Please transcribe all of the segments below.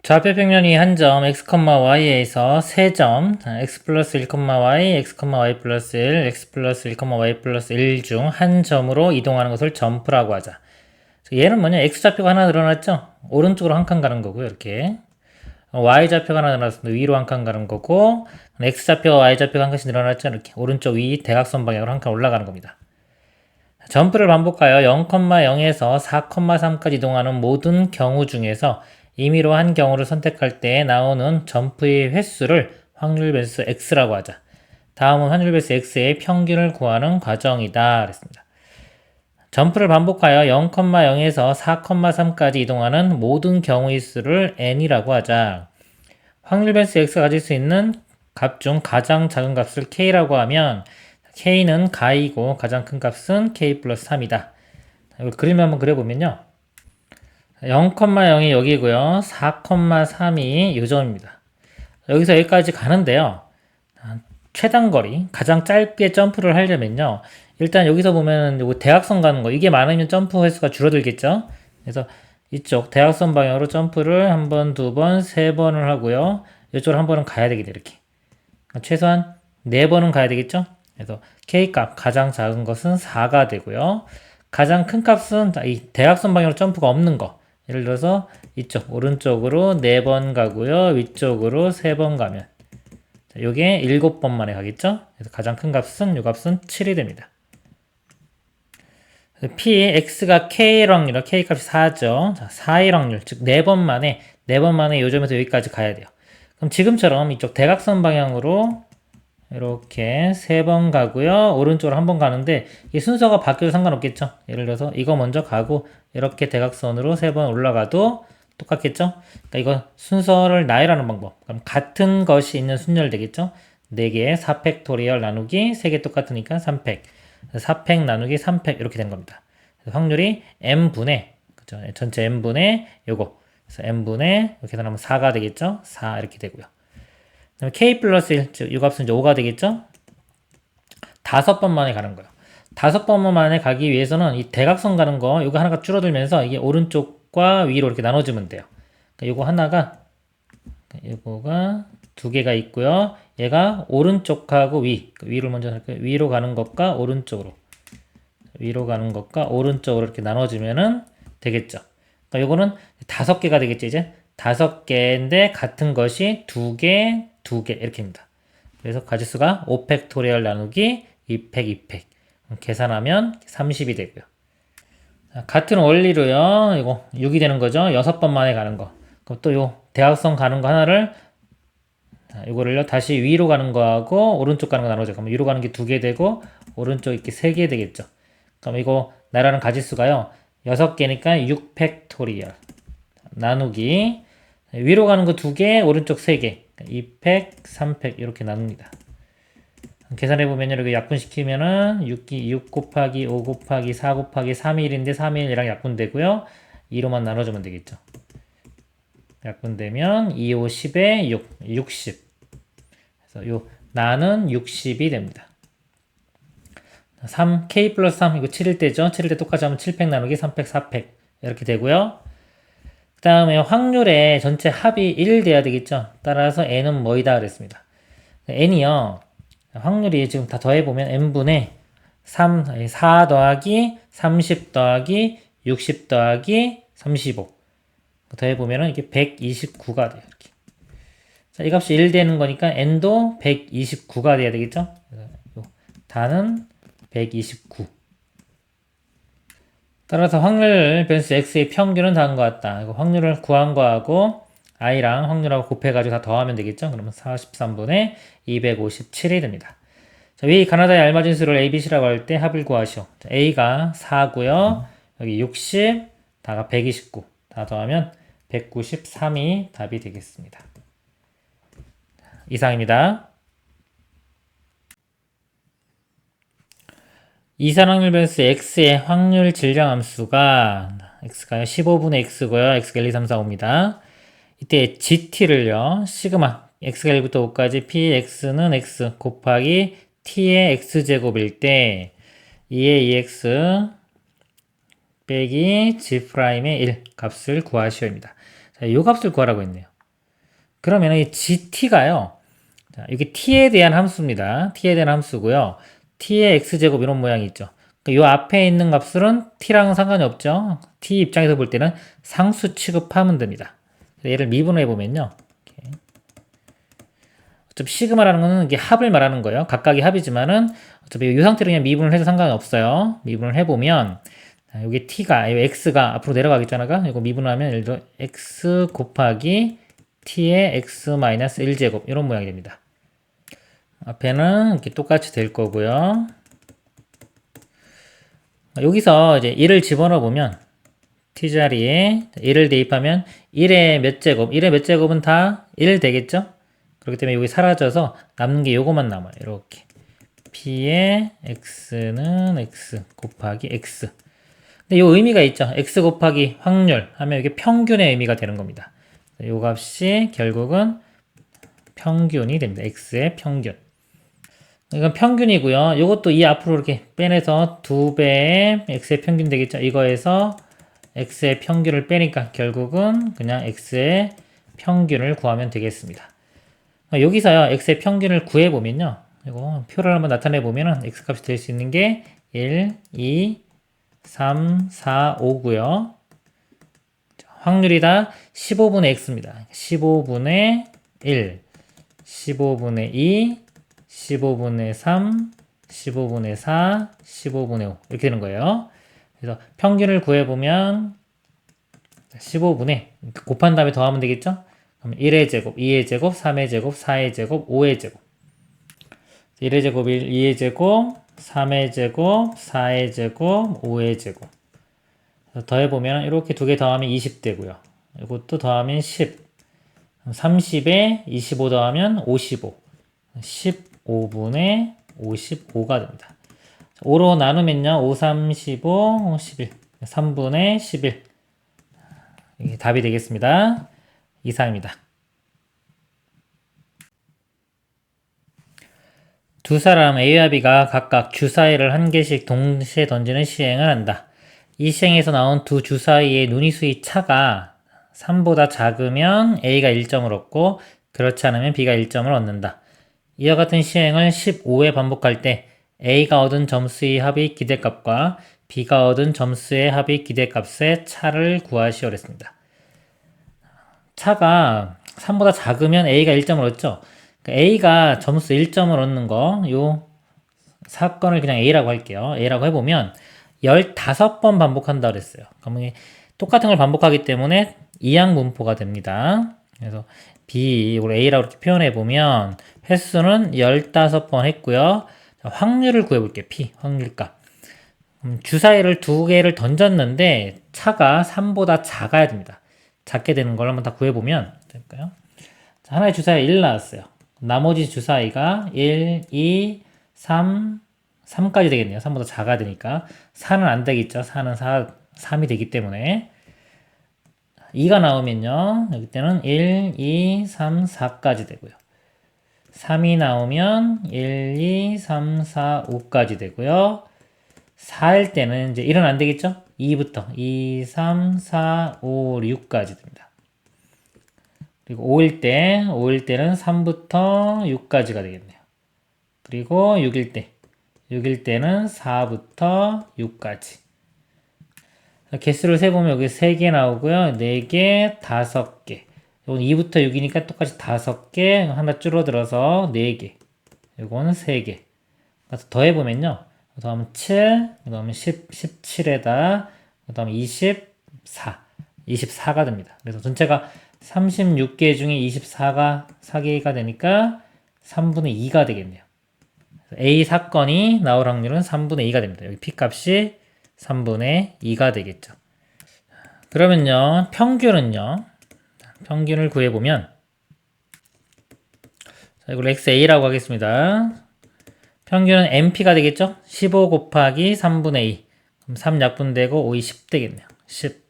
좌표평면이 한 점 x, y에서 세 점 x 플러스 1, y, x, y 플러스 1, x 플러스 1, y 플러스 1 중 한 점으로 이동하는 것을 점프라고 하자. 얘는 뭐냐? x좌표가 하나 늘어났죠? 오른쪽으로 한 칸 가는 거고요. 이렇게 y좌표가 하나 늘어났습니다. 위로 한 칸 가는 거고 x좌표와 y좌표가 한 칸씩 늘어났죠? 이렇게 오른쪽 위 대각선 방향으로 한 칸 올라가는 겁니다. 점프를 반복하여 0,0에서 4,3까지 이동하는 모든 경우 중에서 임의로 한 경우를 선택할 때 나오는 점프의 횟수를 확률 배수 x라고 하자. 다음은 확률 배수 x의 평균을 구하는 과정이다. 그랬습니다. 점프를 반복하여 0,0에서 4,3까지 이동하는 모든 경우의 수를 n이라고 하자. 확률 배수 x가 가질 수 있는 값 중 가장 작은 값을 k라고 하면 k는 가이고 가장 큰 값은 k 플러스 3이다. 그림을 한번 그려보면요. 0,0이 여기고요. 4,3이 요점입니다. 여기서 여기까지 가는데요. 최단 거리, 가장 짧게 점프를 하려면요. 일단 여기서 보면 요거 대각선 가는 거, 이게 많으면 점프 횟수가 줄어들겠죠? 그래서 이쪽 대각선 방향으로 점프를 한 번, 두 번, 세 번을 하고요. 이쪽으로 한 번은 가야 되겠죠, 이렇게. 최소한 네 번은 가야 되겠죠? 그래서 K값, 가장 작은 것은 4가 되고요. 가장 큰 값은 이 대각선 방향으로 점프가 없는 거. 예를 들어서 이쪽 오른쪽으로 4번 가고요. 위쪽으로 3번 가면 요게 7번 만에 가겠죠? 그래서 가장 큰 값은 요 값은 7이 됩니다. P, X가 K의 확률, K값이 4죠. 자, 4의 확률, 즉 4번 만에 요 점에서 여기까지 가야 돼요. 그럼 지금처럼 이쪽 대각선 방향으로 이렇게 3번 가고요. 오른쪽으로 한 번 가는데 이 순서가 바뀌어도 상관없겠죠. 예를 들어서 이거 먼저 가고 이렇게 대각선으로 3번 올라가도 똑같겠죠. 그러니까 이거 순서를 나열하는 방법. 그럼 같은 것이 있는 순열 되겠죠. 4개 4팩토리얼 나누기 3개 똑같으니까 3팩. 4팩 나누기 3팩 이렇게 된 겁니다. 확률이 n분의 그죠? 전체 n분의 요거. 그래서 n분의 이렇게 해서 하면 4가 되겠죠. 4 이렇게 되고요. 그다음에 k 플러스 1, 즉 이 값은 이제 5가 되겠죠? 5번 만에 가는 거예요. 5번 만에 가기 위해서는 이 대각선 가는 거 이거 하나가 줄어들면서 이게 오른쪽과 위로 이렇게 나눠지면 돼요. 그러니까 이거 하나가 이거가 두 개가 있고요. 얘가 오른쪽하고 위로 먼저 할게요. 위로 가는 것과 오른쪽으로 이렇게 나눠지면은 되겠죠. 그러니까 요거는 5개가 되겠죠, 이제. 5개인데 같은 것이 2개 이렇게입니다. 그래서 가지수가 5팩토리얼 나누기 2팩 계산하면 30이 되고요. 같은 원리로요. 이거 6이 되는 거죠. 6번 만에 가는 거. 그럼 또 요 대각선 가는 거 하나를 이거를요 다시 위로 가는 거하고 오른쪽 가는 거 나눠줘. 그럼 위로 가는 게 2개 되고 오른쪽 이렇게 3개 되겠죠. 그럼 이거 나라는 가지수가요 6개니까 6팩토리얼 나누기 위로 가는 거 2개, 오른쪽 3개. 2팩, 3팩 이렇게 나눕니다. 계산해보면 이렇게 약분시키면은 6 곱하기 5 곱하기 4 곱하기 3일인데 3일이랑 약분되고요. 2로만 나눠주면 되겠죠. 약분되면 2, 5, 10에 60. 그래서 요 나는 60이 됩니다. 3, K 플러스 3, 이거 7일 때죠. 7일 때 똑같이 하면 7팩 나누기 3팩, 4팩 이렇게 되고요. 그 다음에 확률의 전체 합이 1 돼야 되겠죠. 따라서 n은 뭐이다 그랬습니다. n이요. 확률이 지금 다 더해보면 n분의 4 더하기 30 더하기 60 더하기 35 더해보면 이게 129가 돼요. 이렇게. 자, 이 값이 1 되는 거니까 n도 129가 돼야 되겠죠. 다는 129. 따라서 확률 변수 x의 평균은 다음과 같다. 이거 확률을 구한 거하고 i랑 확률하고 곱해가지고 다 더하면 되겠죠. 그러면 43분의 257이 됩니다. 자, 위 가나다의 알맞은 수를 a, b, c라고 할 때 합을 구하시오. 자, a가 4고요. 여기 60, 다가 129. 다 더하면 193이 답이 되겠습니다. 이상입니다. 이산확률 변수 x의 확률 질량 함수가 x가 15분의 x고요. x가 1, 2, 3, 4, 5입니다. 이때 gt를요. 시그마 x가 1부터 5까지 px는 x 곱하기 t의 x제곱일 때 2의 2x 빼기 g'의 1 값을 구하시오입니다. 자, 이 값을 구하라고 했네요. 그러면 이 GT가요. 자, 이게 t에 대한 함수입니다. t에 대한 함수고요. t의 x제곱 이런 모양이 있죠. 이 앞에 있는 값들은 t랑은 상관이 없죠. t 입장에서 볼 때는 상수 취급하면 됩니다. 얘를 미분해 보면요. 어차피 시그마라는 거는 이게 합을 말하는 거예요. 각각이 합이지만은 어차피 이 상태로 그냥 미분을 해도 상관이 없어요. 미분을 해보면 여기 t가, 이 x가 앞으로 내려가겠잖아요. 이거 미분하면 예를 들어 x 곱하기 t의 x 마이너스 1제곱 이런 모양이 됩니다. 앞에는 이렇게 똑같이 될 거고요. 여기서 이제 1을 집어넣어 보면 t자리에 1을 대입하면 1의 몇 제곱, 1의 몇 제곱은 다 1 되겠죠? 그렇기 때문에 여기 사라져서 남는 게 요거만 남아요. 이렇게 p의 x는 x 곱하기 x. 근데 요 의미가 있죠. x 곱하기 확률 하면 이게 평균의 의미가 되는 겁니다. 요 값이 결국은 평균이 됩니다. x의 평균. 이건 평균이고요. 이것도 이 앞으로 이렇게 빼내서 2배의 x의 평균 되겠죠. 이거에서 x의 평균을 빼니까 결국은 그냥 x의 평균을 구하면 되겠습니다. 여기서요, x의 평균을 구해보면요. 이거 표를 한번 나타내보면은 x 값이 될 수 있는 게 1, 2, 3, 4, 5고요. 확률이 다 15분의 x입니다. 15분의 1, 15분의 2, 15분의 3, 15분의 4, 15분의 5 이렇게 되는 거예요. 그래서 평균을 구해보면 15분의 곱한 다음에 더하면 되겠죠? 그럼 1의 제곱, 2의 제곱, 3의 제곱, 4의 제곱, 5의 제곱 1의 제곱, 2의 제곱, 3의 제곱, 4의 제곱, 5의 제곱 더해보면 이렇게 두 개 더하면 20 되고요. 이것도 더하면 10 30에 25 더하면 55 15분의 55가 됩니다. 5로 나누면요. 5, 3, 15, 11 3분의 11 이게 답이 되겠습니다. 이상입니다. 두 사람 A와 B가 각각 주사위를 한 개씩 동시에 던지는 시행을 한다. 이 시행에서 나온 두 주사위의 눈위수의 차가 3보다 작으면 A가 1점을 얻고 그렇지 않으면 B가 1점을 얻는다. 이와 같은 시행을 15회 반복할 때 A가 얻은 점수의 합의 기대값과 B가 얻은 점수의 합의 기대값의 차를 구하시오랬습니다. 차가 3보다 작으면 A가 1점을 얻죠. A가 점수 1점을 얻는 거, 요 사건을 그냥 A라고 할게요. A라고 해보면 15번 반복한다 그랬어요. 그러면 똑같은 걸 반복하기 때문에 이항 분포가 됩니다. 그래서 B, 우리 A라고 이렇게 표현해보면 횟수는 15번 했고요. 확률을 구해볼게요. P, 확률값. 주사위를 두 개를 던졌는데 차가 3보다 작아야 됩니다. 작게 되는 걸 한번 다 구해보면 될까요? 자, 하나의 주사위 1 나왔어요. 나머지 주사위가 1, 2, 3, 3까지 되겠네요. 3보다 작아야 되니까. 4는 안 되겠죠. 4는 3이 되기 때문에. 2가 나오면요. 여기 때는 1, 2, 3, 4까지 되고요. 3이 나오면 1, 2, 3, 4, 5까지 되고요. 4일 때는 이제 1은 안 되겠죠? 2부터 2, 3, 4, 5, 6까지 됩니다. 그리고 5일 때는 3부터 6까지가 되겠네요. 그리고 6일 때는 4부터 6까지. 개수를 세보면 여기 3개 나오고요. 4개, 5개. 이건 2부터 6이니까 똑같이 5개, 하나 줄어들어서 4개. 이거는 3개. 그래서 더해보면요. 더하면 7, 그 다음에 17에다, 그 다음에 24가 됩니다. 그래서 전체가 36개 중에 24가 4개가 되니까 3분의 2가 되겠네요. A 사건이 나올 확률은 3분의 2가 됩니다. 여기 P값이 3분의 2가 되겠죠. 그러면요, 평균을 구해보면, 자, 이걸 XA라고 하겠습니다. 평균은 MP가 되겠죠? 15 곱하기 3분의 2. 그럼 3 약분되고 5이 10 되겠네요. 10.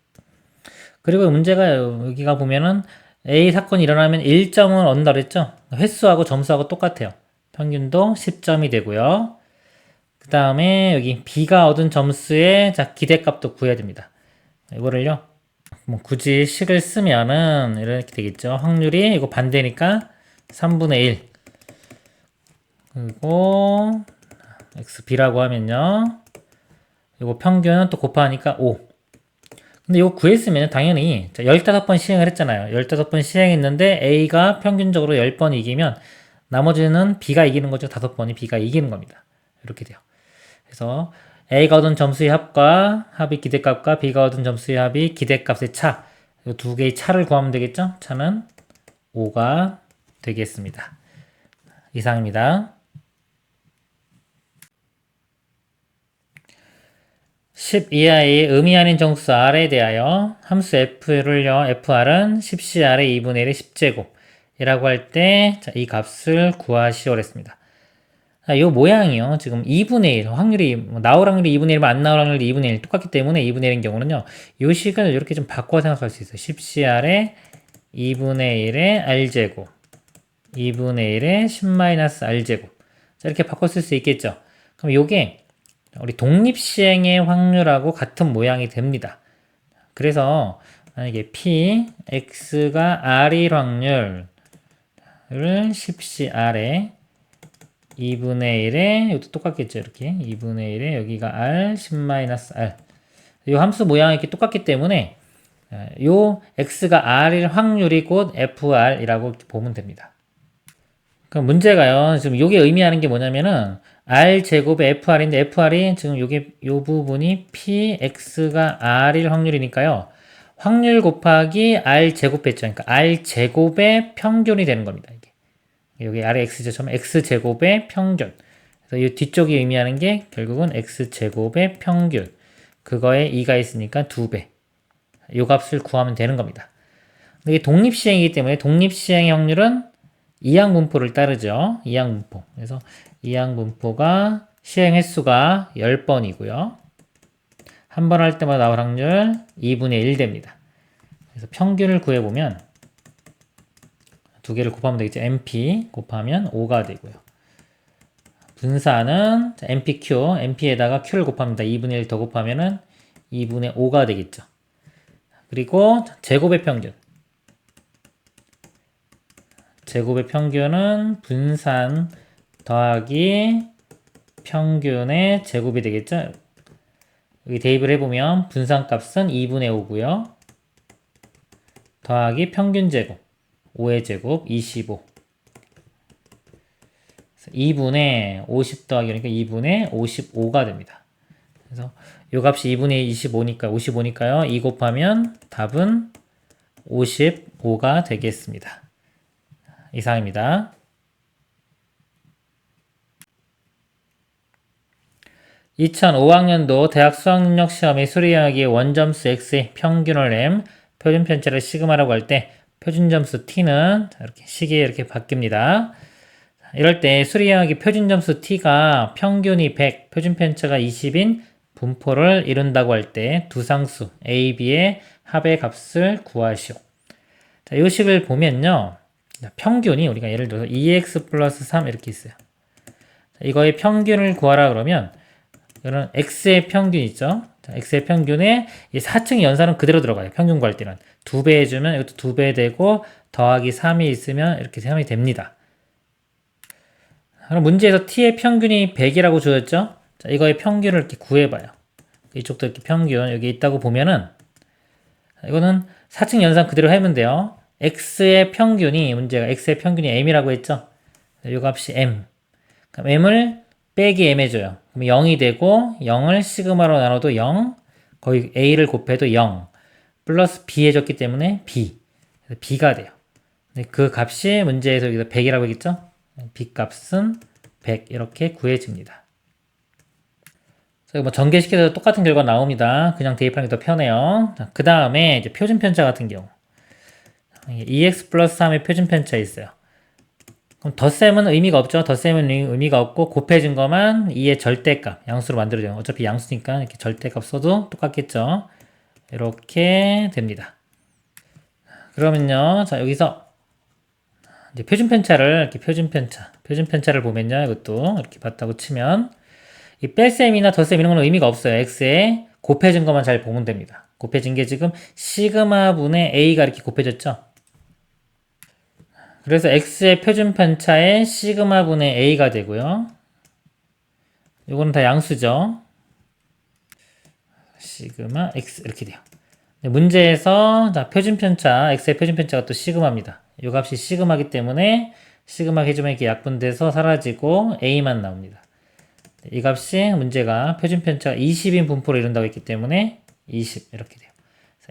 그리고 문제가 여기가 보면은 A 사건이 일어나면 1점을 얻는다 그랬죠? 횟수하고 점수하고 똑같아요. 평균도 10점이 되고요. 그 다음에 여기 B가 얻은 점수의 기대값도 구해야 됩니다. 이거를요, 뭐 굳이 식을 쓰면은 이렇게 되겠죠. 확률이 이거 반대니까 3분의 1. 그리고 xb라고 하면요. 이거 평균은 또 곱하니까 5. 근데 이거 구했으면 당연히 15번 시행을 했잖아요. 15번 시행했는데 A가 평균적으로 10번 이기면 나머지는 B가 이기는 거죠. 5번이 B가 이기는 겁니다. 이렇게 돼요. 그래서 A가 얻은 점수의 합과 합이 기대값과 B가 얻은 점수의 합이 기대값의 차. 이 두 개의 차를 구하면 되겠죠? 차는 5가 되겠습니다. 이상입니다. 10 이하의 의미 아닌 정수 r에 대하여 함수 f를요, fr은 10cr의 2분의 1의 10제곱 이라고 할 때 이 값을 구하시오 했습니다. 이 모양이요. 지금 2분의 1 확률이 나올 확률이 2분의 1, 안 나올 확률이 2분의 1 똑같기 때문에 2분의 1인 경우는요. 이 식을 이렇게 좀 바꿔 생각할 수 있어요. 10cr의 2분의 1의 r제곱 2분의 1의 10-r제곱 이렇게 바꿔 쓸 수 있겠죠. 그럼 요게 우리 독립시행의 확률하고 같은 모양이 됩니다. 그래서 만약에 p, x가 r일 확률을 10cr에 2분의 1에 이것도 똑같겠죠. 이렇게 2분의 1에 여기가 r, 10-r 이 함수 모양이 이렇게 똑같기 때문에 요 x가 r일 확률이 곧 fr이라고 보면 됩니다. 그럼 문제가요. 지금 요게 의미하는 게 뭐냐면은 r 제곱의 fr인데 fr이 지금 요게 요 부분이 px가 r일 확률이니까요. 확률 곱하기 r 제곱했죠. 그러니까 r 제곱의 평균이 되는 겁니다. 이게 여기 아래 x제처럼 x 제곱의 평균. 그래서 이 뒤쪽이 의미하는 게 결국은 x 제곱의 평균. 그거에 2가 있으니까 2배. 요 값을 구하면 되는 겁니다. 이게 독립시행이기 때문에 독립시행의 확률은 이항분포를 따르죠. 이항분포. 그래서 이항분포가 시행 횟수가 10번이고요. 한 번 할 때마다 나올 확률 2분의 1 됩니다. 그래서 평균을 구해보면 두 개를 곱하면 되겠죠. MP 곱하면 5가 되고요. 분산은 MPQ, MP에다가 Q를 곱합니다. 2분의 1 더 곱하면은 2분의 5가 되겠죠. 그리고 제곱의 평균. 제곱의 평균은 분산 더하기 평균의 제곱이 되겠죠. 여기 대입을 해보면 분산값은 2분의 5고요. 더하기 평균 제곱 5의 제곱 25. 2분의 50 더하기 그러니까 2분의 55가 됩니다. 그래서 이 값이 2분의 55니까요. 2 곱하면 답은 55가 되겠습니다. 이상입니다. (2005학년도) 대학 수학능력 시험의 수리형의 원점수 x의 평균을 m, 표준 편차를 시그마라고 할 때 표준점수 t는 이렇게 식이 이렇게 바뀝니다. 이럴 때 수리형의 표준점수 t가 평균이 100, 표준 편차가 20인 분포를 이룬다고 할 때 두 상수 a, b의 합의 값을 구하시오. 자, 이 식을 보면요. 평균이 우리가 예를 들어서 2x 플러스 3 이렇게 있어요. 자, 이거의 평균을 구하라 그러면 이런 x의 평균 있죠. 자, x의 평균에 이 4층 연산은 그대로 들어가요. 평균 구할 때는 2배 해주면 이것도 2배 되고 더하기 3이 있으면 이렇게 3이 됩니다. 그럼 문제에서 t의 평균이 100이라고 주어졌죠. 자, 이거의 평균을 이렇게 구해봐요. 이쪽도 이렇게 평균 여기 있다고 보면은 이거는 4층 연산 그대로 하면 돼요. x의 평균이 문제가 x의 평균이 m이라고 했죠. 이 값이 m. 그럼 m을 빼기 m 해줘요. 그럼 0이 되고 0을 시그마로 나눠도 0, 거의 a를 곱해도 0, 플러스 b 해줬기 때문에 b. 그래서 b가 돼요. 그 값이 문제에서 여기서 100이라고 했겠죠. b 값은 100 이렇게 구해집니다. 뭐 전개시켜서 똑같은 결과 나옵니다. 그냥 대입하는 게 더 편해요. 그 다음에 이제 표준 편차 같은 경우 2x 플러스 3의 표준 편차 있어요. 그럼 덧셈은 의미가 없죠. 덧셈은 의미가 없고 곱해진 것만 2의 절대값 양수로 만들어져요. 어차피 양수니까 이렇게 절대값 써도 똑같겠죠. 이렇게 됩니다. 그러면요, 자 여기서 이제 표준 편차를 이렇게 표준 편차를 보면요, 이것도 이렇게 봤다고 치면 이 뺄셈이나 덧셈 이런 건 의미가 없어요. x에 곱해진 것만 잘 보면 됩니다. 곱해진 게 지금 시그마분의 A가 이렇게 곱해졌죠. 그래서 X의 표준 편차에 시그마분의 A가 되고요. 이거는 다 양수죠. 시그마 X 이렇게 돼요. 문제에서 자, 표준 편차, X의 표준 편차가 또 시그마입니다. 이 값이 시그마이기 때문에 시그마 계점에 이렇게 약분돼서 사라지고 A만 나옵니다. 이 값이 문제가 표준 편차가 20인 분포를 이룬다고 했기 때문에 20 이렇게 돼요.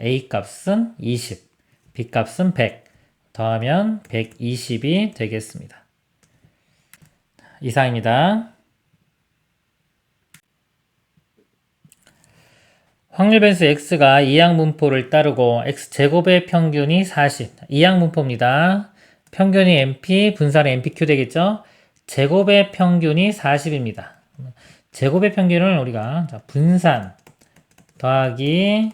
A 값은 20, B 값은 100 더하면 120이 되겠습니다. 이상입니다. 확률 변수 x가 이항분포를 따르고 x제곱의 평균이 40. 이항분포입니다. 평균이 np, 분산이 npq 되겠죠? 제곱의 평균이 40입니다. 제곱의 평균을 우리가 분산 더하기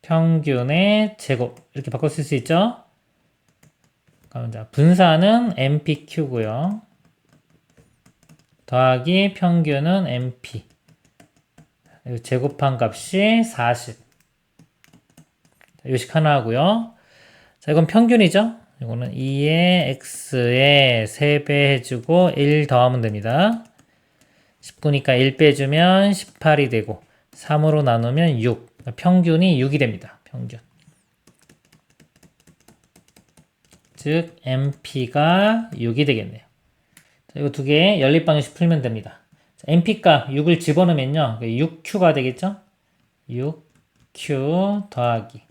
평균의 제곱 이렇게 바꿔 쓸 수 있죠? 그럼 분산은 npq고요. 더하기 평균은 np. 제곱한 값이 40. 요식 하나 하고요. 자, 이건 평균이죠? 이거는 2의 x에 3배 해주고 1 더하면 됩니다. 19니까 1 빼주면 18이 되고 3으로 나누면 6. 평균이 6이 됩니다. 평균. 즉 np가 6이 되겠네요. 자, 이거 두 개 연립방정식 풀면 됩니다. np값 6을 집어넣으면요 6q가 되겠죠? 6q 더하기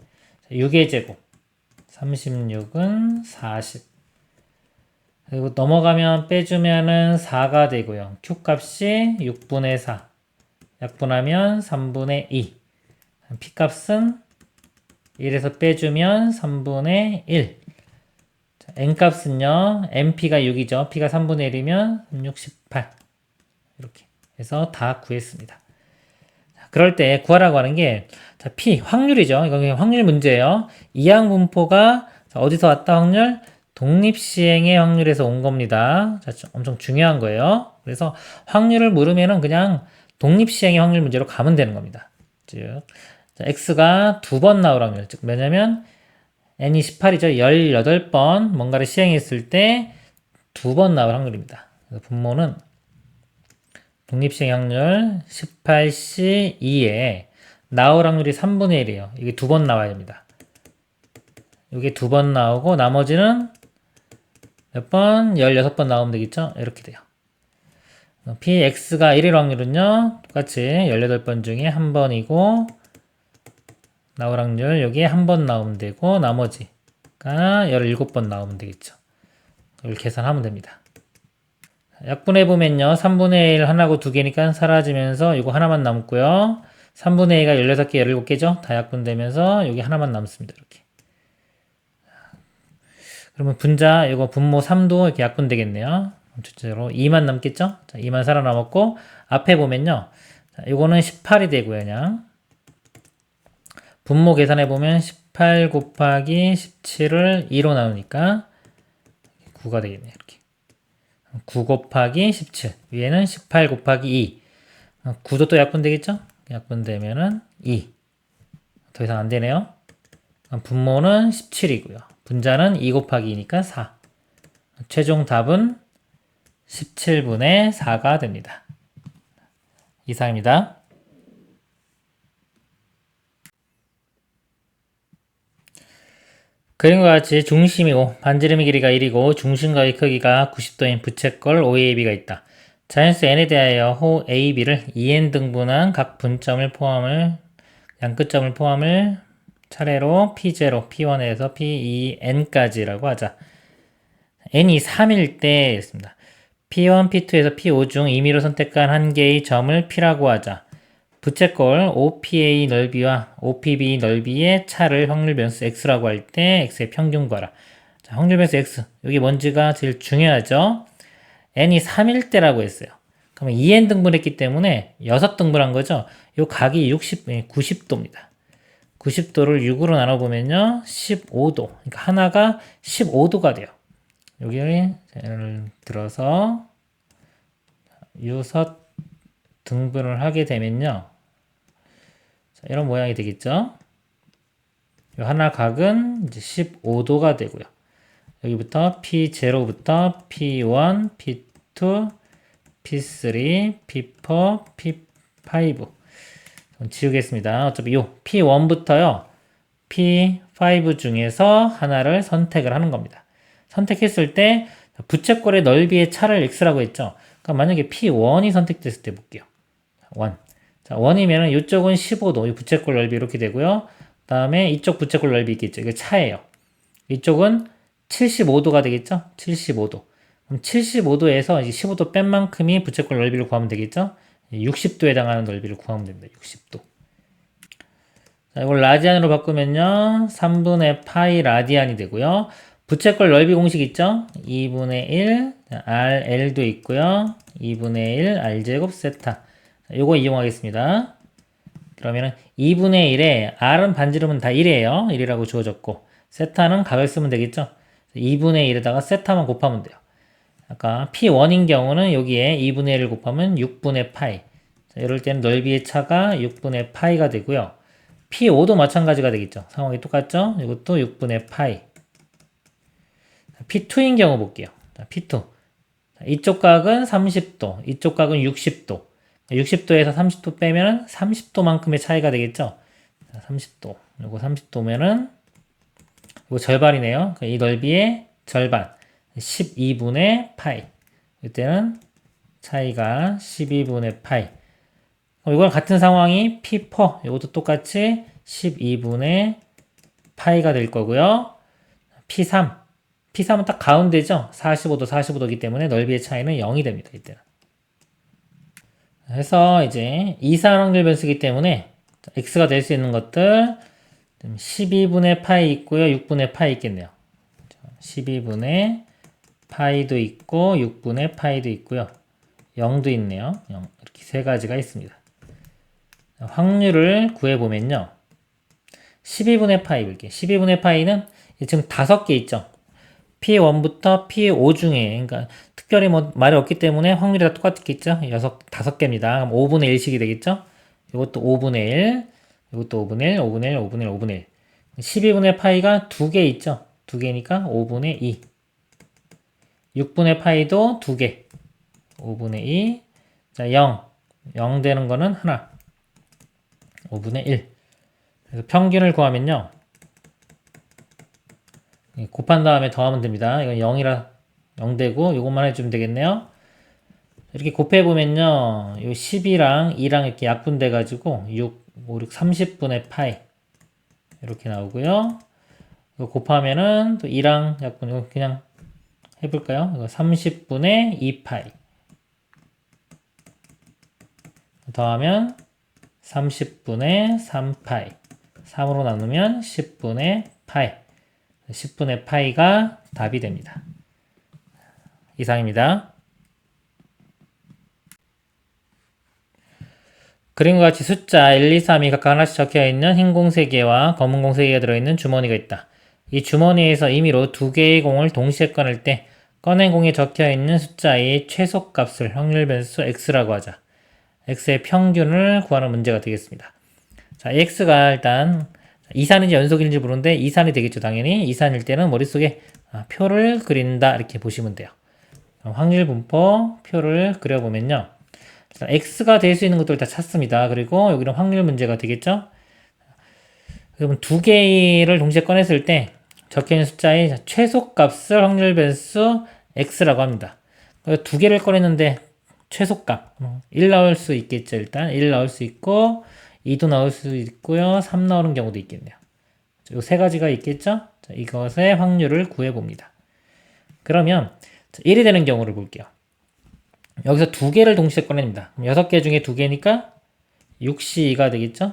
6의 제곱 36은 40 그리고 넘어가면 빼주면은 4가 되고요. q값이 6분의 4 약분하면 3분의 2 p값은 1에서 빼주면 3분의 1 n값은요 np가 6이죠. p가 3분의 1이면 3, 6, 18 이렇게 해서 다 구했습니다. 그럴 때 구하라고 하는 게 P 확률이죠. 이건 그냥 확률 문제예요. 이항분포가 어디서 왔다 확률? 독립시행의 확률에서 온 겁니다. 자, 엄청 중요한 거예요. 그래서 확률을 물으면은 그냥 독립시행의 확률 문제로 가면 되는 겁니다. 즉 X가 2번 나올 확률 즉 뭐냐면 N이 18이죠. 18번 뭔가를 시행했을 때 2번 나올 확률입니다. 그래서 분모는 독립시행 확률 18C2에 나올 확률이 3분의 1이에요. 이게 2번 나와야 됩니다. 이게 2번 나오고 나머지는 몇 번? 16번 나오면 되겠죠? 이렇게 돼요. px가 1일 확률은요. 똑같이 18번 중에 1번이고 나올 확률 여기에 1번 나오면 되고 나머지가 17번 나오면 되겠죠. 이걸 계산하면 됩니다. 약분해보면요. 3분의 1 하나고 2개니까 사라지면서 이거 하나만 남고요. 3분의 2가 16개, 17개죠? 다 약분되면서 여기 하나만 남습니다. 이렇게. 그러면 분자, 이거 분모 3도 이렇게 약분되겠네요. 전체적으로 2만 남겠죠? 자, 2만 살아남았고, 앞에 보면요. 자, 이거는 18이 되고요, 그냥. 분모 계산해보면 18 곱하기 17을 2로 나누니까 9가 되겠네요, 이렇게. 9 곱하기 17 위에는 18 곱하기 2 9도 또 약분되겠죠? 약분되면은 2 더 이상 안되네요. 분모는 17이고요 분자는 2 곱하기 2니까 4 최종 답은 17분의 4가 됩니다. 이상입니다. 그림과 같이 중심이 5, 반지름의 길이가 1이고 중심각의 크기가 90도인 부채꼴 OAB가 있다. 자연수 n에 대하여 호 AB를 2n 등분한 각 분점을 포함을 양끝점을 포함을 차례로 P0, P1에서 P2n까지라고 하자. n이 3일 때 있습니다. P1, P2에서 P5 중 임의로 선택한 한 개의 점을 P라고 하자. 부채꼴 OPA 넓이와 OPB 넓이의 차를 확률 변수 x라고 할 때 x의 평균 구하라. 자, 확률 변수 x 여기 뭔지가 제일 중요하죠. n이 3일 때라고 했어요. 그러면 2n 등분했기 때문에 6등분한 거죠. 이 각이 90도입니다. 90도를 6으로 나눠보면요 15도. 그러니까 하나가 15도가 돼요. 여기를 예를 들어서 6 등분을 하게 되면요 자, 이런 모양이 되겠죠. 요 하나 각은 이제 15도가 되고요. 여기부터 P0부터 P1, P2, P3, P4, P5 지우겠습니다. 어차피 요 P1부터요. P5 중에서 하나를 선택을 하는 겁니다. 선택했을 때 부채꼴의 넓이의 차를 x라고 했죠. 그럼 만약에 P1이 선택됐을 때 볼게요. 1. 자, 1이면은 이쪽은 15도, 이 부채꼴 넓이 이렇게 되고요. 그 다음에 이쪽 부채꼴 넓이 있겠죠. 이게 차예요. 이쪽은 75도가 되겠죠? 75도. 그럼 75도에서 이제 15도 뺀 만큼이 부채꼴 넓이를 구하면 되겠죠? 60도에 해당하는 넓이를 구하면 됩니다. 60도. 자, 이걸 라디안으로 바꾸면요. 3분의 파이 라디안이 되고요. 부채꼴 넓이 공식 있죠? 2분의 1 RL도 있고요. 2분의 1 R제곱 세타. 요거 이용하겠습니다. 그러면은 2분의 1에 R은 반지름은 다 1이에요. 1이라고 주어졌고 세타는 각을 쓰면 되겠죠? 2분의 1에다가 세타만 곱하면 돼요. 아까 P1인 경우는 여기에 2분의 1을 곱하면 6분의 파이. 자, 이럴 때는 넓이의 차가 6분의 파이가 되고요. P5도 마찬가지가 되겠죠. 상황이 똑같죠? 이것도 6분의 파이. P2인 경우 볼게요. 자, P2. 이쪽 각은 30도, 이쪽 각은 60도. 60도에서 30도 빼면 30도만큼의 차이가 되겠죠? 30도. 요거 30도면은, 이거 절반이네요. 이 넓이의 절반. 12분의 파이. 이때는 차이가 12분의 파이. 이건 같은 상황이 P4. 이것도 똑같이 12분의 파이가 될 거고요. P3. P3은 딱 가운데죠? 45도, 45도이기 때문에 넓이의 차이는 0이 됩니다. 이때는. 그래서 이제 이산 확률 변수이기 때문에 x가 될 수 있는 것들 12분의 파이 있고요. 6분의 파이 있겠네요. 12분의 파이도 있고 6분의 파이도 있고요. 0도 있네요. 0. 이렇게 세 가지가 있습니다. 확률을 구해보면요. 12분의 파이 볼게요. 12분의 파이는 지금 5개 있죠. P1부터 P5 중에, 그러니까 특별히 뭐 말이 없기 때문에 확률이 다 똑같겠죠. 5개입니다. 그럼 5분의 1씩이 되겠죠. 이것도 5분의 1, 이것도 5분의 1, 5분의 1, 5분의 1, 5분의 1. 12분의 파이가 2개 있죠. 2개니까 5분의 2. 6분의 파이도 2개. 5분의 2. 자, 0. 0 되는 거는 하나. 5분의 1. 그래서 평균을 구하면요. 곱한 다음에 더하면 됩니다. 이건 0이라 0 되고 이것만 해주면 되겠네요. 이렇게 곱해보면요. 요 10이랑 2랑 이렇게 약분돼 가지고 6, 5, 6, 30분의 파이 이렇게 나오고요. 이거 곱하면은 또 2랑 약분 이거 그냥 해볼까요? 이거 30분의 2파이 더하면 30분의 3파이 3으로 나누면 10분의 파이 10분의 파이가 답이 됩니다. 이상입니다. 그림과 같이 숫자 1, 2, 3이 각각 하나씩 적혀있는 흰 공 3개와 검은 공 3개가 들어있는 주머니가 있다. 이 주머니에서 임의로 2개의 공을 동시에 꺼낼 때 꺼낸 공에 적혀있는 숫자의 최소값을 확률 변수 x라고 하자. x의 평균을 구하는 문제가 되겠습니다. 자, x가 일단 이산인지 연속인지 모르는데 이산이 되겠죠. 당연히 이산일 때는 머릿속에 표를 그린다 이렇게 보시면 돼요. 확률 분포 표를 그려보면요. x가 될 수 있는 것들을 다 찾습니다. 그리고 여기는 확률 문제가 되겠죠. 그러면 2개를 동시에 꺼냈을 때 적혀있는 숫자의 최소값을 확률 변수 x라고 합니다. 2개를 꺼냈는데 최소값 1 나올 수 있겠죠. 일단 1 나올 수 있고 2도 나올 수 있고요. 3 나오는 경우도 있겠네요. 이 세 가지가 있겠죠. 자, 이것의 확률을 구해봅니다. 그러면 1이 되는 경우를 볼게요. 여기서 2개를 동시에 꺼냅니다. 6개 중에 2개니까 6C2가 되겠죠.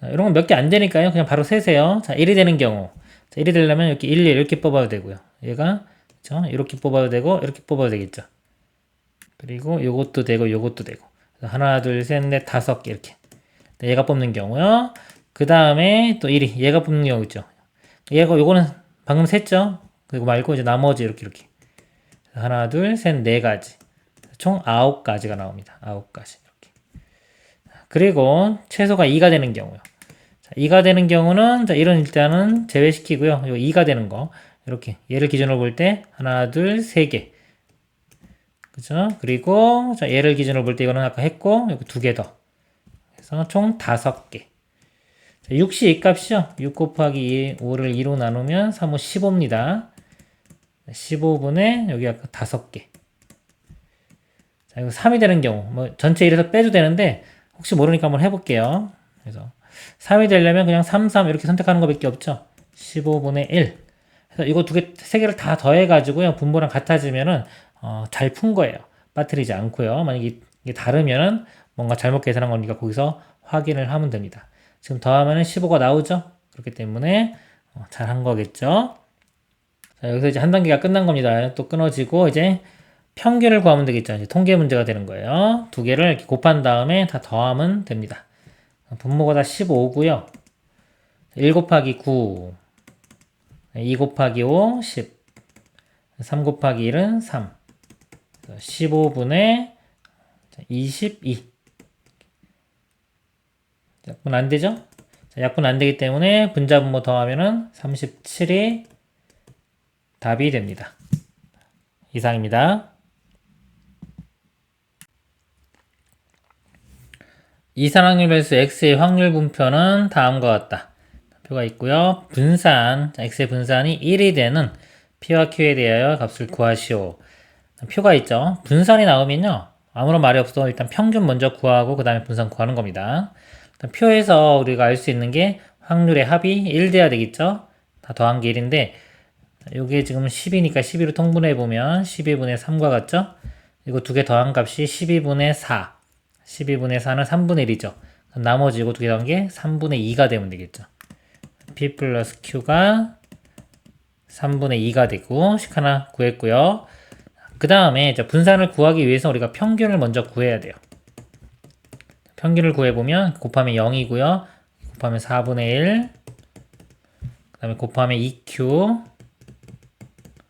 자, 이런 건 몇 개 안 되니까요. 그냥 바로 세세요. 자, 1이 되는 경우. 자, 1이 되려면 이렇게 1, 2 이렇게 뽑아도 되고요. 얘가 그렇죠? 이렇게 뽑아도 되고 이렇게 뽑아도 되겠죠. 그리고 요것도 되고 요것도 되고. 하나, 둘, 셋, 넷, 5개 이렇게. 얘가 뽑는 경우요. 그 다음에 또 1이 얘가 뽑는 경우 있죠. 요거는 방금 셌죠. 그리고 말고 이제 나머지 이렇게. 하나, 둘, 셋, 4가지. 총 9가지가 나옵니다. 9가지. 이렇게. 그리고 최소가 2가 되는 경우요. 2가 되는 경우는 자, 이런 일단은 제외시키고요. 요 2가 되는 거 이렇게 얘를 기준으로 볼 때 하나, 둘, 세 개. 그죠? 그리고 자, 얘를 기준으로 볼 때 이거는 아까 했고 여기 두 개 더. 그래서 총 5개. 6시 이 값이요. 6 곱하기 5를 2로 나누면 3, 5, 15입니다. 15분의 여기 아까 5개. 자, 이거 3이 되는 경우, 뭐 전체 1에서 빼도 되는데 혹시 모르니까 한번 해볼게요. 그래서 3이 되려면 그냥 3, 3 이렇게 선택하는 것밖에 없죠. 15분의 1. 그래서 이거 세 개를 다 더해가지고요. 분모랑 같아지면은 잘 푼 거예요. 빠뜨리지 않고요. 만약에 이게 다르면은 뭔가 잘못 계산한 거니까 거기서 확인을 하면 됩니다. 지금 더하면은 15가 나오죠. 그렇기 때문에 잘한 거겠죠. 자, 여기서 이제 한 단계가 끝난 겁니다. 또 끊어지고 이제 평균을 구하면 되겠죠. 이제 통계 문제가 되는 거예요. 두 개를 이렇게 곱한 다음에 다 더하면 됩니다. 분모가 다 15고요. 1 곱하기 9, 2 곱하기 5, 10, 3 곱하기 1은 3, 15분의 22. 약분 안 되죠? 자, 약분 안 되기 때문에 분자 분모 더하면은 37이 답이 됩니다. 이상입니다. 이산확률 vs x의 확률 분표는 다음과 같다. 표가 있고요. 분산, x의 분산이 1이 되는 p와 q에 대하여 값을 구하시오. 표가 있죠. 분산이 나오면요. 아무런 말이 없어 일단 평균 먼저 구하고 그 다음에 분산 구하는 겁니다. 일단 표에서 우리가 알 수 있는 게 확률의 합이 1 돼야 되겠죠. 다 더한 게 1인데 이게 지금 10이니까 12로 통분해보면 12분의 3과 같죠? 이거 두 개 더한 값이 12분의 4. 12분의 4는 3분의 1이죠. 나머지 이거 두 개 더한 게 3분의 2가 되면 되겠죠. P 플러스 Q가 3분의 2가 되고 식 하나 구했고요. 그 다음에 분산을 구하기 위해서 우리가 평균을 먼저 구해야 돼요. 평균을 구해보면 곱하면 0이고요. 곱하면 4분의 1, 그 다음에 곱하면 2Q,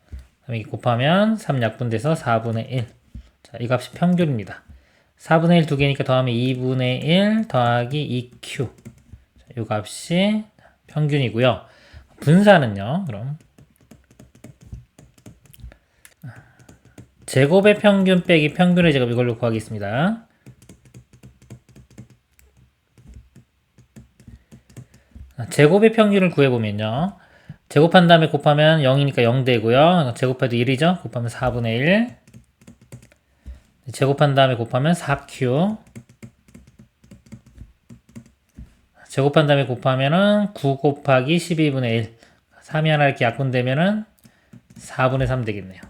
그 다음에 곱하면 3 약분돼서 4분의 1. 자, 이 값이 평균입니다. 4분의 1 두 개니까 더하면 2분의 1 더하기 2Q. 자, 이 값이 평균이고요. 분산은요, 그럼. 제곱의 평균 빼기 평균의 제곱 이걸로 구하겠습니다. 제곱의 평균을 구해보면요. 제곱한 다음에 곱하면 0이니까 0 되고요. 제곱해도 1이죠. 곱하면 4분의 1. 제곱한 다음에 곱하면 4Q. 제곱한 다음에 곱하면은 9 곱하기 12분의 1. 3이 하나 이렇게 약분되면은 4분의 3 되겠네요.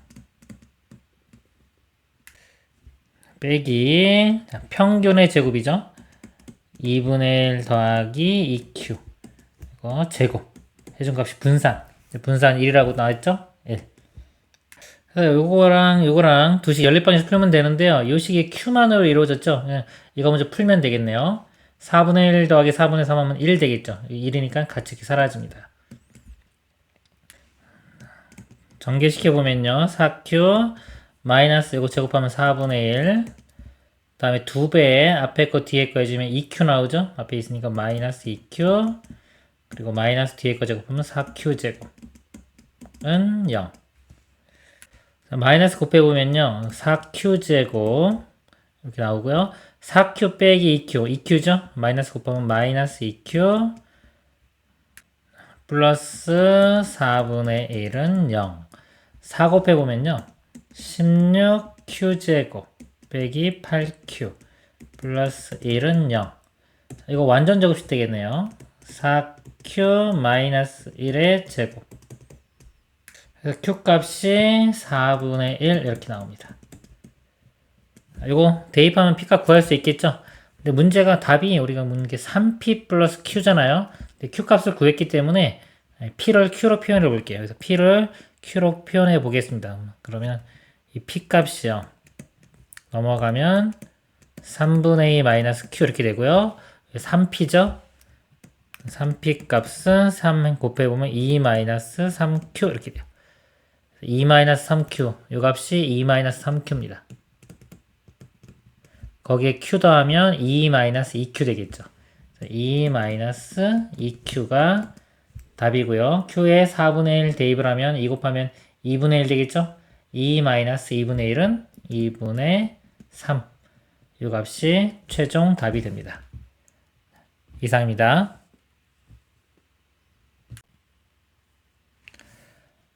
빼기 평균의 제곱이죠. 2분의 1 더하기 2Q. 이거 제곱. 해준 값이 분산. 분산 1이라고 나왔죠? 1. 그래서 요거랑 두식 연립방에서 풀면 되는데요. 요 식이 Q만으로 이루어졌죠? 예, 이거 먼저 풀면 되겠네요. 4분의 1 더하기 4분의 3 하면 1 되겠죠? 1이니까 같이 이렇게 사라집니다. 전개시켜보면요. 4Q 마이너스 이거 제곱하면 4분의 1. 그 다음에 2배 앞에 거 뒤에 거 해주면 2Q 나오죠? 앞에 있으니까 마이너스 2Q. 그리고 마이너스 뒤에 거 제곱하면 4Q 제곱은 0. 마이너스 곱해보면요. 4Q 제곱 이렇게 나오고요. 4Q 빼기 2Q, 2Q죠? 마이너스 곱하면 마이너스 2Q 플러스 4분의 1은 0. 4 곱해보면요. 16Q 제곱 빼기 8Q 플러스 1은 0. 이거 완전 제곱식 되겠네요. 4Q 마이너스 1의 제곱. 그래서 Q 값이 4분의 1 이렇게 나옵니다. 이거 대입하면 P값 구할 수 있겠죠? 근데 문제가 답이 우리가 묻는 게 3P 플러스 Q잖아요. 근데 Q 값을 구했기 때문에 P를 Q로 표현해 볼게요. 그래서 P를 Q로 표현해 보겠습니다. 그러면 이 P 값이요. 넘어가면 3분의 2 마이너스 Q 이렇게 되고요. 3P죠? 3P 값은 3 곱해보면 2 마이너스 3Q 이렇게 돼요. 2 마이너스 3Q 이 값이 2 마이너스 3Q입니다. 거기에 Q 더하면 2 마이너스 2Q 되겠죠. 2-2q가 답이고요. q에 4분의 1 대입을 하면 2 곱하면 2분의 1 되겠죠? 2-2분의 1은 2분의 3. 이 값이 최종 답이 됩니다. 이상입니다.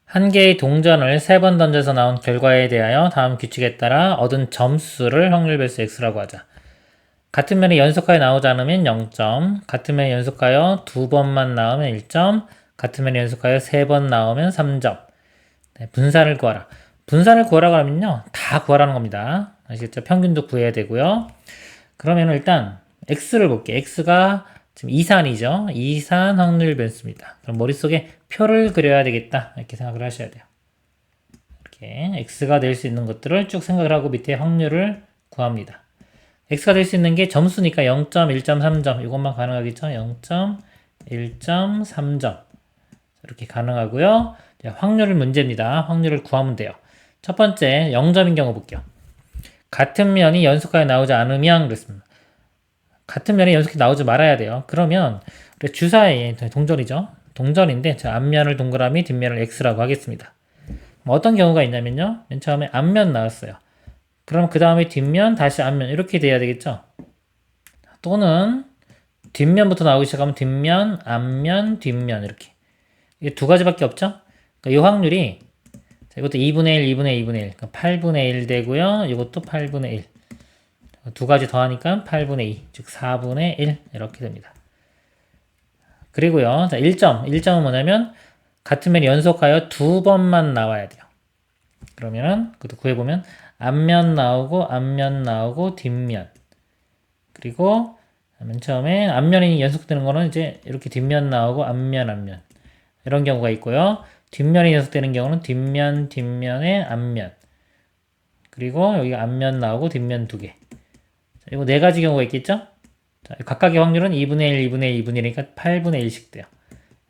한 개의 동전을 3번 던져서 나온 결과에 대하여 다음 규칙에 따라 얻은 점수를 확률 배수 x라고 하자. 같은 면이 연속하여 나오지 않으면 0점, 같은 면이 연속하여 2번만 나오면 1점, 같은 면이 연속하여 3번 나오면 3점. 네, 분산을 구하라. 분산을 구하라고 하면요, 다 구하라는 겁니다. 아시겠죠? 평균도 구해야 되고요. 그러면 일단 x를 볼게요. x가 지금 이산이죠. 이산 확률 변수입니다. 그럼 머릿속에 표를 그려야 되겠다. 이렇게 생각을 하셔야 돼요. 이렇게 x가 될 수 있는 것들을 쭉 생각을 하고 밑에 확률을 구합니다. x가 될 수 있는 게 점수니까 0점, 1점, 3점 이것만 가능하겠죠. 0점, 1점, 3점 이렇게 가능하고요. 확률을 문제입니다. 확률을 구하면 돼요. 첫 번째 0점인 경우 볼게요. 같은 면이 연속하여 나오지 않으면 그렇습니다. 같은 면이 연속해 나오지 말아야 돼요. 그러면 주사의 동전이죠. 동전인데 앞면을 동그라미, 뒷면을 x라고 하겠습니다. 어떤 경우가 있냐면요. 맨 처음에 앞면 나왔어요. 그럼 그 다음에 뒷면, 다시 앞면 이렇게 돼야 되겠죠. 또는 뒷면부터 나오기 시작하면 뒷면, 앞면, 뒷면 이렇게. 이게 두 가지밖에 없죠. 그러니까 이 확률이 이것도 2분의 1, 2분의 2분의 1. 그러니까 8분의 1 되고요. 이것도 8분의 1. 두 가지 더하니까 8분의 2, 즉 4분의 1 이렇게 됩니다. 그리고요. 자, 1점. 1점은 뭐냐면 같은 면이 연속하여 2번만 나와야 돼요. 그러면은 그것도 구해보면 앞면 나오고 뒷면. 그리고 맨 처음에 앞면이 연속되는 거는 이제 이렇게 뒷면 나오고 앞면. 이런 경우가 있고요. 뒷면이 연속되는 경우는 뒷면에 앞면. 그리고 여기가 앞면 나오고 뒷면 2개. 이거 네 가지 경우가 있겠죠? 자, 각각의 확률은 2분의 1, 2분의 1, 2분의 1이니까 8분의 1씩 돼요.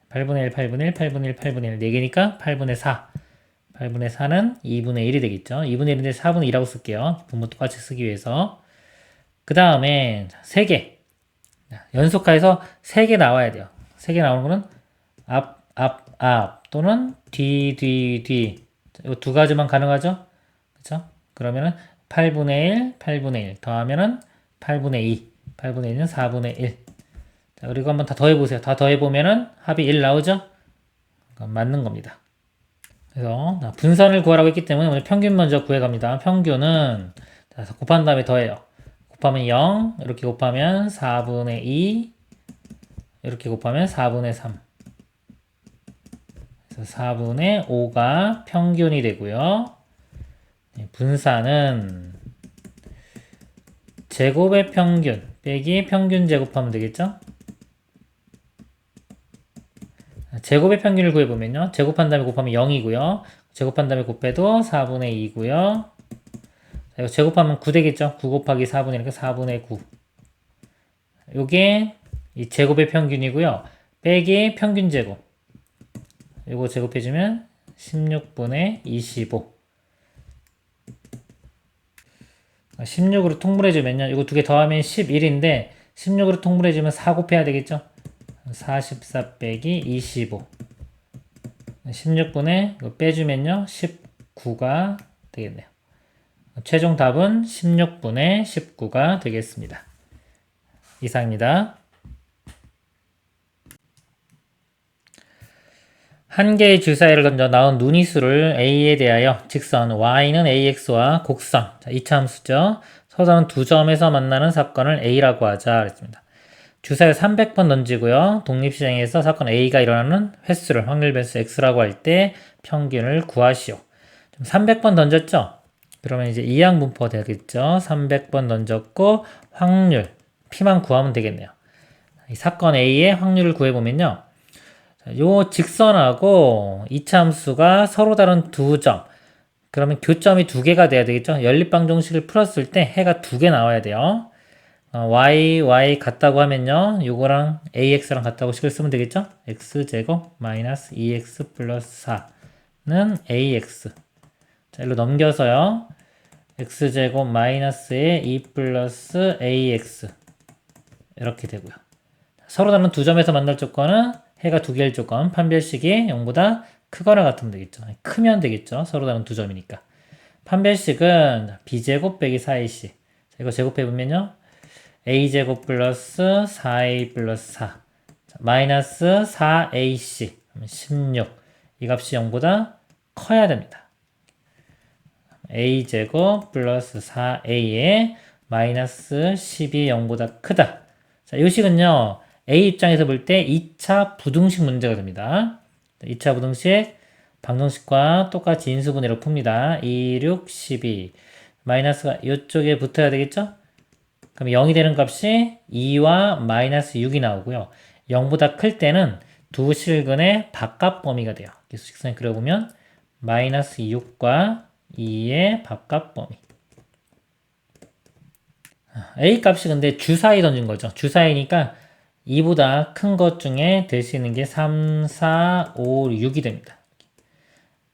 8분의 1, 8분의 1, 8분의 1, 8분의 1, 4개니까 8분의 4. 8분의 4는 2분의 1이 되겠죠. 2분의 1인데 4분의 2라고 쓸게요. 분모 똑같이 쓰기 위해서. 그 다음에 3개. 연속해서 3개 나와야 돼요. 3개 나오는 거는 앞 또는 뒤. 이 두 가지만 가능하죠? 그쵸? 그러면은 8분의 1 더하면은 8분의 2. 8분의 2는 4분의 1. 자, 그리고 한번 다 더해보세요. 다 더해보면은 합이 1 나오죠? 맞는 겁니다. 그래서 분산을 구하라고 했기 때문에 오늘 평균 먼저 구해갑니다. 평균은 곱한 다음에 더해요. 곱하면 0, 이렇게 곱하면 4분의 2, 이렇게 곱하면 4분의 3. 그래서 4분의 5가 평균이 되고요. 분산은 제곱의 평균 빼기 평균 제곱하면 되겠죠? 제곱의 평균을 구해보면요. 제곱한 다음에 곱하면 0이고요. 제곱한 다음에 곱해도 4분의 2고요. 이거 제곱하면 9 되겠죠? 9 곱하기 4분의 1이니까 4분의 9. 요게 이 제곱의 평균이고요. 빼기 평균 제곱. 요거 제곱해주면 16분의 25. 16으로 통분해주면요. 이거 두 개 더하면 11인데 16으로 통분해주면 4 곱해야 되겠죠? 44 빼기 25. 16분의 이거 빼주면요. 19가 되겠네요. 최종 답은 16분의 19가 되겠습니다. 이상입니다. 한 개의 주사위를 던져 나온 눈이수를 a에 대하여 직선 y는 ax와 곡선, 자, 이차함수죠. 서서는 두 점에서 만나는 사건을 a라고 하자 그랬습니다. 주사위 300번 던지고요. 독립시장에서 사건 a가 일어나는 횟수를 확률 변수 x라고 할 때 평균을 구하시오. 300번 던졌죠? 그러면 이제 이항분포가 되겠죠. 300번 던졌고 확률 p만 구하면 되겠네요. 이 사건 a의 확률을 구해보면요. 요 직선하고 이차함수가 서로 다른 두 점. 그러면 교점이 두 개가 돼야 되겠죠. 연립방정식을 풀었을 때 해가 두 개 나와야 돼요. y 같다고 하면요. 요거랑 ax랑 같다고 식을 쓰면 되겠죠. x제곱 마이너스 2x 플러스 4는 ax. 자, 일로 넘겨서요. x제곱 마이너스에 2 플러스 ax 이렇게 되고요. 서로 다른 두 점에서 만날 조건은 해가 두 개일 조건, 판별식이 0보다 크거나 같으면 되겠죠. 크면 되겠죠. 서로 다른 두 점이니까. 판별식은 b제곱 빼기 4ac. 이거 제곱해보면요. a제곱 플러스 4a 플러스 4. 자, 마이너스 4ac. 16. 이 값이 0보다 커야 됩니다. a제곱 플러스 4a에 마이너스 10이 0보다 크다. 자, 이 식은요. A 입장에서 볼 때 2차 부등식 문제가 됩니다. 2차 부등식 방정식과 똑같이 인수분해로 풉니다. 2, 6, 12 마이너스가 이쪽에 붙어야 되겠죠? 그럼 0이 되는 값이 2와 마이너스 6이 나오고요. 0보다 클 때는 두 실근의 바깥 범위가 돼요. 수직선에 그려보면 마이너스 6과 2의 바깥 범위. A 값이 근데 주사위 던진 거죠. 주사위니까 2보다 큰 것 중에 될 수 있는 게 3, 4, 5, 6이 됩니다.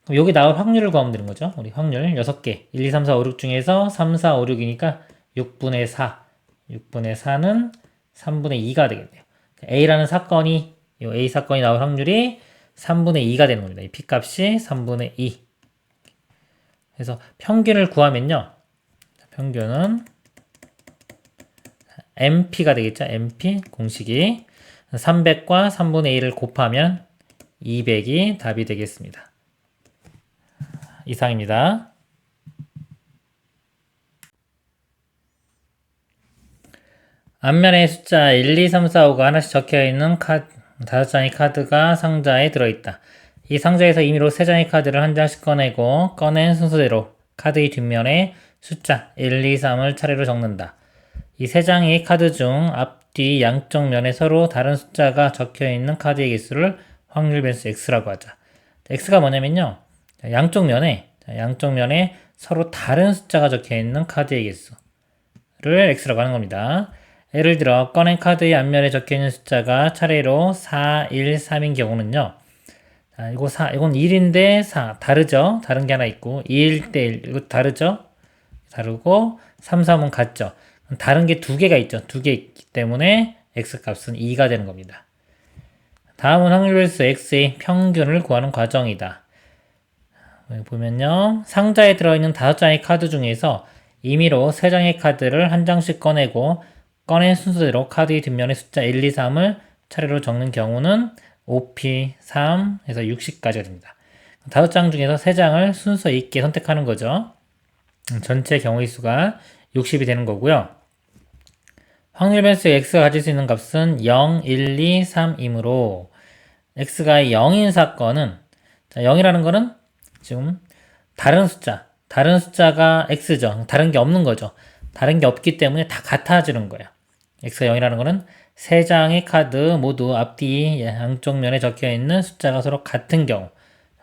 그럼 여기 나올 확률을 구하면 되는 거죠. 우리 확률 6개. 1, 2, 3, 4, 5, 6 중에서 3, 4, 5, 6이니까 6분의 4. 6분의 4는 3분의 2가 되겠네요. A라는 사건이, 이 A 사건이 나올 확률이 3분의 2가 되는 겁니다. 이 P값이 3분의 2. 그래서 평균을 구하면요. 평균은 MP가 되겠죠. MP 공식이 300과 3분의 1을 곱하면 200이 답이 되겠습니다. 이상입니다. 앞면에 숫자 1, 2, 3, 4, 5가 하나씩 적혀있는 5장의 카드가 상자에 들어있다. 이 상자에서 임의로 3장의 카드를 한 장씩 꺼내고 꺼낸 순서대로 카드의 뒷면에 숫자 1, 2, 3을 차례로 적는다. 이 3장의 카드 중 앞뒤 양쪽 면에 서로 다른 숫자가 적혀있는 카드의 개수를 확률 변수 x라고 하자. x가 뭐냐면요. 양쪽 면에 서로 다른 숫자가 적혀있는 카드의 개수를 x라고 하는 겁니다. 예를 들어 꺼낸 카드의 앞면에 적혀있는 숫자가 차례로 4, 1, 3인 경우는요. 자, 이건 1인데 4 다르죠? 다른 게 하나 있고 2일 때 1 이거 다르죠? 다르고 3, 3은 같죠? 다른 게 두 개가 있죠. 두 개 있기 때문에 x값은 2가 되는 겁니다. 다음은 확률별수 x의 평균을 구하는 과정이다. 여기 보면요. 상자에 들어있는 5장의 카드 중에서 임의로 3장의 카드를 한 장씩 꺼내고 꺼낸 순서대로 카드의 뒷면에 숫자 1, 2, 3을 차례로 적는 경우는 5p, 3 해서 60까지가 됩니다. 5장 중에서 3장을 순서 있게 선택하는 거죠. 전체 경우의 수가 60이 되는 거고요. 확률 변수 x가 가질 수 있는 값은 0, 1, 2, 3이므로 x가 0인 사건은 0이라는 거는 지금 다른 숫자가 x죠. 다른 게 없는 거죠. 다른 게 없기 때문에 다 같아지는 거예요. x가 0이라는 거는 3장의 카드 모두 앞뒤 양쪽 면에 적혀있는 숫자가 서로 같은 경우.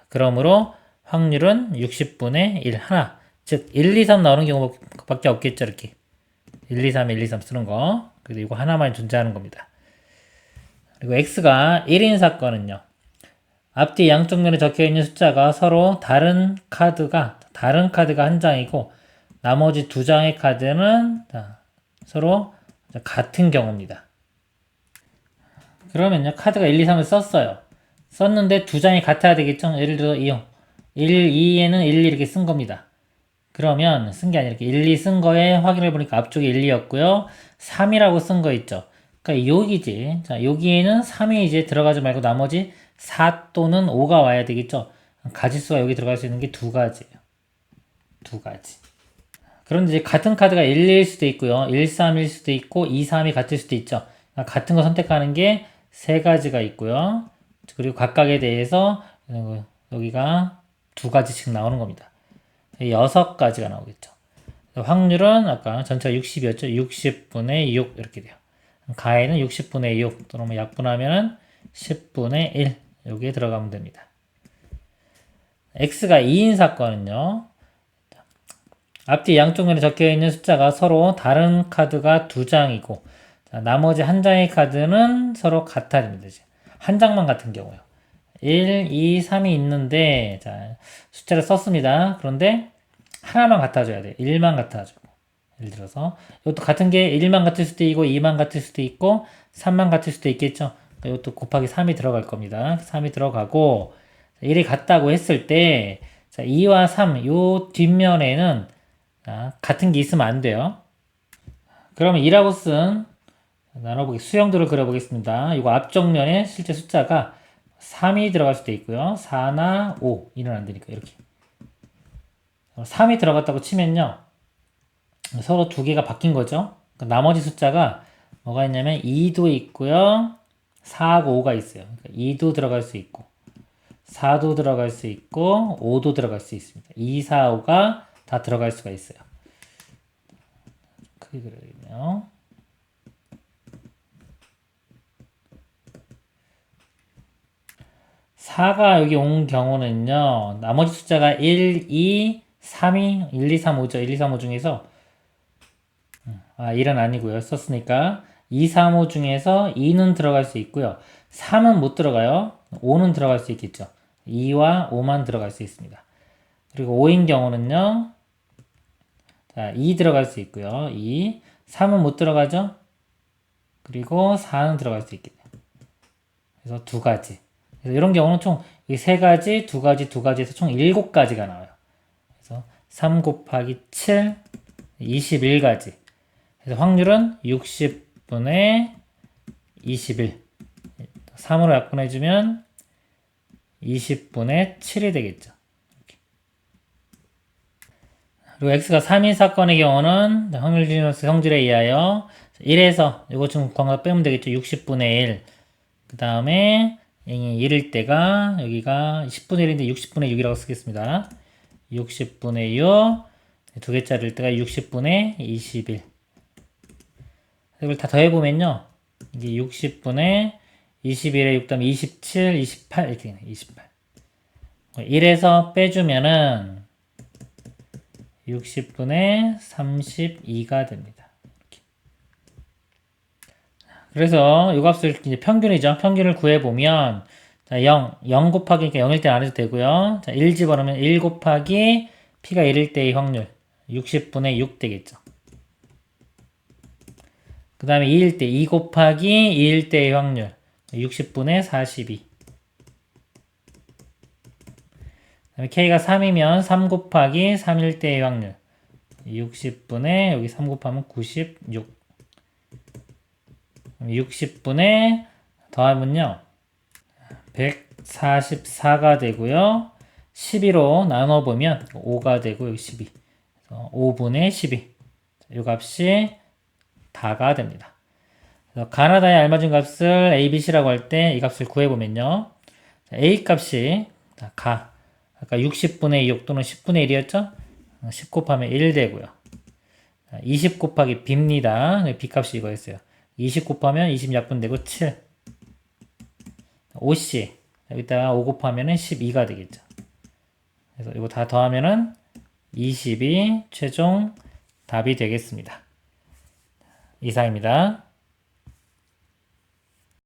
그러므로 확률은 60분의 1 하나. 즉 1, 2, 3 나오는 경우밖에 없겠죠. 이렇게 1, 2, 3, 1, 2, 3 쓰는 거. 그래서 이거 하나만 존재하는 겁니다. 그리고 x가 1인 사건은요. 앞뒤 양쪽 면에 적혀있는 숫자가 서로 다른 카드가 한 장이고 나머지 2장의 카드는 서로 같은 경우입니다. 그러면요. 카드가 1, 2, 3을 썼어요. 썼는데 2장이 같아야 되겠죠? 예를 들어 1, 2에는 1, 2 이렇게 쓴 겁니다. 그러면 쓴 게 아니라 이렇게 1, 2 쓴 거에 확인해 보니까 앞쪽에 1, 2였고요. 3이라고 쓴 거 있죠. 그러니까 여기지. 자, 여기에는 3이 이제 들어가지 말고 나머지 4 또는 5가 와야 되겠죠. 가지수가 여기 들어갈 수 있는 게 2가지예요. 2가지. 그런데 이제 같은 카드가 1, 2일 수도 있고요. 1, 3일 수도 있고 2, 3이 같을 수도 있죠. 그러니까 같은 거 선택하는 게 3가지가 있고요. 그리고 각각에 대해서 여기가 2가지씩 나오는 겁니다. 6가지가 나오겠죠. 확률은 아까 전체가 60이었죠. 60분의 6 이렇게 돼요. 가에는 60분의 6 또는 약분하면 10분의 1 여기에 들어가면 됩니다. x가 2인 사건은요. 앞뒤 양쪽 면에 적혀있는 숫자가 서로 다른 카드가 2장이고 나머지 한 장의 카드는 서로 같아야 됩니다. 한 장만 같은 경우요. 1, 2, 3이 있는데 자, 숫자를 썼습니다. 그런데 하나만 갖다줘야 돼요. 1만 갖다주고 예를 들어서 이것도 같은 게 1만 같을 수도 있고 2만 같을 수도 있고 3만 같을 수도 있겠죠. 그러니까 이것도 곱하기 3이 들어갈 겁니다. 3이 들어가고 1이 같다고 했을 때 자, 2와 3, 요 뒷면에는 같은 게 있으면 안 돼요. 그러면 2라고 쓴 수형들을 그려보겠습니다. 이거 앞쪽면에 실제 숫자가 3이 들어갈 수도 있고요. 4나 5, 이는 안 되니까 이렇게 3이 들어갔다고 치면요. 서로 두 개가 바뀐 거죠. 그러니까 나머지 숫자가 뭐가 있냐면 2도 있고요. 4하고 5가 있어요. 그러니까 2도 들어갈 수 있고 4도 들어갈 수 있고 5도 들어갈 수 있습니다. 2, 4, 5가 다 들어갈 수가 있어요. 크게 그려야겠네요. 사가 여기 온 경우는요. 나머지 숫자가 1, 2, 3이 1, 2, 3, 5죠. 1, 2, 3, 5 중에서 1은 아니고요. 썼으니까 2, 3, 5 중에서 2는 들어갈 수 있고요. 3은 못 들어가요. 5는 들어갈 수 있겠죠. 2와 5만 들어갈 수 있습니다. 그리고 5인 경우는요. 자, 2 들어갈 수 있고요. 2. 3은 못 들어가죠. 그리고 4는 들어갈 수 있겠네요. 그래서 두 가지. 그래서 이런 경우는 총 세 가지, 두 가지, 두 가지에서 총 7가지가 나와요. 그래서 3 곱하기 7, 21가지. 그래서 확률은 60분의 21. 3으로 약분해주면 20분의 7이 되겠죠. 그리고 x가 3인 사건의 경우는 확률 지너스 성질에 의하여 1에서 이거 좀 광각 빼면 되겠죠. 60분의 1. 그 다음에 1일 때가 여기가 10분의 1인데 60분의 6이라고 쓰겠습니다. 60분의 6. 두 개짜리일 때가 60분의 21. 이걸 다 더해보면요. 이게 60분의 21에 6 다음에 27, 28 이렇게 되네. 28. 1에서 빼주면은 60분의 32가 됩니다. 이렇게. 그래서 이 값을 이제 평균이죠. 평균을 구해보면 자, 0 곱하기 0일 때 안 해도 되고요. 자, 1 집어넣으면 1 곱하기 p가 1일 때의 확률 60분의 6 되겠죠. 그 다음에 2일 때 2 곱하기 2일 때의 확률 60분의 42. 그다음에 k가 3이면 3 곱하기 3일 때의 확률 60분의 여기 3 곱하면 96. 60분의 더하면요 144가 되고요 12로 나눠보면 5가 되고 여기 12. 5분의 12. 이 값이 다가 됩니다. 그래서 가나다에 알맞은 값을 ABC라고 할 때 이 값을 구해보면요. A 값이 가. 아까 60분의 6 또는 10분의 1이었죠? 10 곱하면 1 되고요. 20 곱하기 B입니다. B 값이 이거였어요. 20 곱하면 20 약분되고 7. 5C. 여기다가 5 곱하면 12가 되겠죠. 그래서 이거 다 더하면은 20이 최종 답이 되겠습니다. 이상입니다.